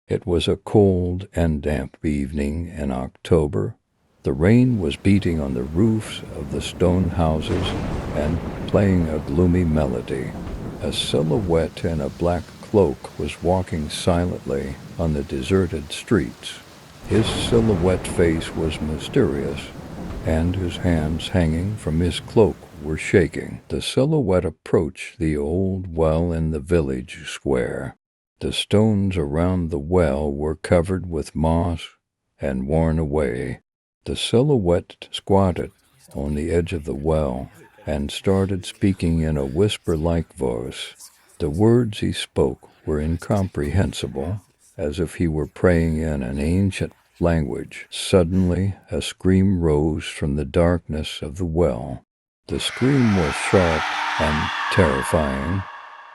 It was a cold and damp evening in October. The rain was beating on the roofs of the stone houses and playing a gloomy melody. A silhouette in a black cloak was walking silently on the deserted streets. His silhouette face was mysterious, and his hands hanging from his cloak were shaking. The silhouette approached the old well in the village square. The stones around the well were covered with moss and worn away. The silhouette squatted on the edge of the well and started speaking in a whisper-like voice. The words he spoke were incomprehensible, as if he were praying in an ancient language. Suddenly, a scream rose from the darkness of the well. The scream was sharp and terrifying.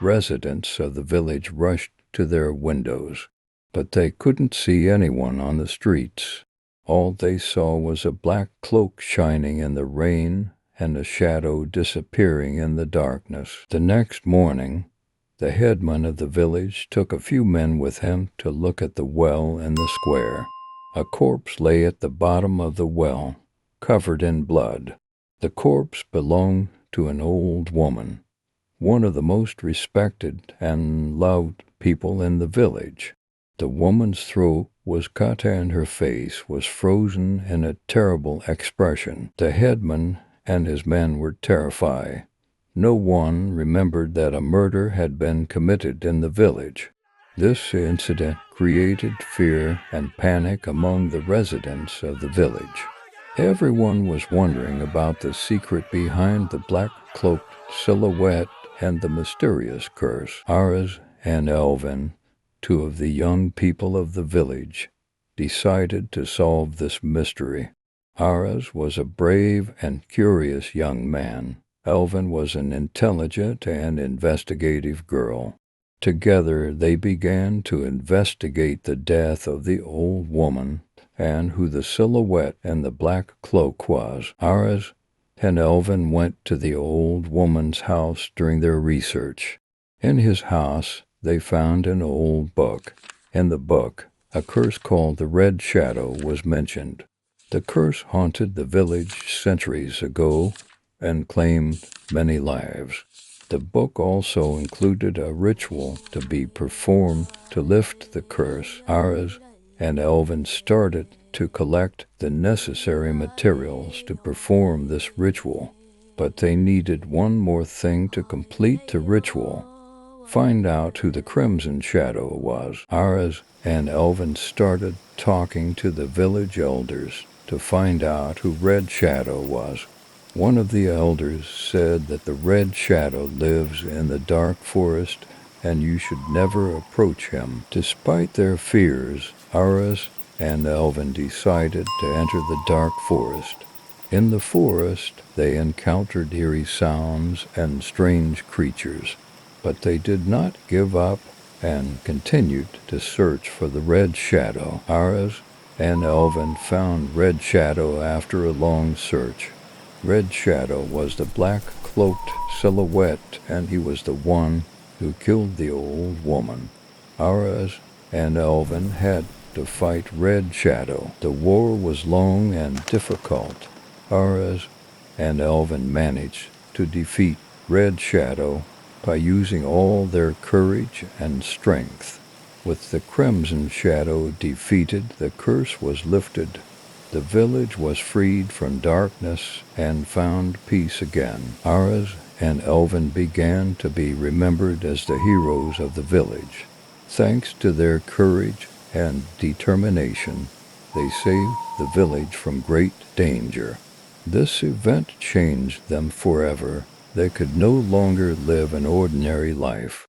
Residents of the village rushed to their windows, but they couldn't see anyone on the streets. All they saw was a black cloak shining in the rain and a shadow disappearing in the darkness. The next morning, the headman of the village took a few men with him to look at the well in the square. A corpse lay at the bottom of the well, covered in blood. The corpse belonged to an old woman, one of the most respected and loved people in the village. The woman's throat was cut and her face was frozen in a terrible expression. The headman and his men were terrified. No one remembered that a murder had been committed in the village. This incident created fear and panic among the residents of the village. Everyone was wondering about the secret behind the black-cloaked silhouette and the mysterious curse. Aras and Elvin, two of the young people of the village, decided to solve this mystery. Aras was a brave and curious young man. Elvin was an intelligent and investigative girl. Together they began to investigate the death of the old woman and who the silhouette and the black cloak was. Aras and Elvin went to the old woman's house during their research. In his house, they found an old book. In the book, a curse called the Red Shadow was mentioned. The curse haunted the village centuries ago and claimed many lives. The book also included a ritual to be performed to lift the curse. Aras and Elvin started to collect the necessary materials to perform this ritual, but they needed one more thing to complete the ritual. Find out who the Crimson Shadow was. Aras and Elvin started talking to the village elders to find out who Red Shadow was. One of the elders said that the Red Shadow lives in the dark forest and you should never approach him. Despite their fears, Aras and Elvin decided to enter the dark forest. In the forest, they encountered eerie sounds and strange creatures, but they did not give up and continued to search for the Red Shadow. Aras and Elvin found Red Shadow after a long search. Red Shadow was the black-cloaked silhouette, and he was the one who killed the old woman. Aras and Elvin had to fight Red Shadow. The war was long and difficult. Aras and Elvin managed to defeat Red Shadow by using all their courage and strength. With the Crimson Shadow defeated, the curse was lifted. The village was freed from darkness and found peace again. Aras and Elvin began to be remembered as the heroes of the village. Thanks to their courage and determination, they saved the village from great danger. This event changed them forever. They could no longer live an ordinary life.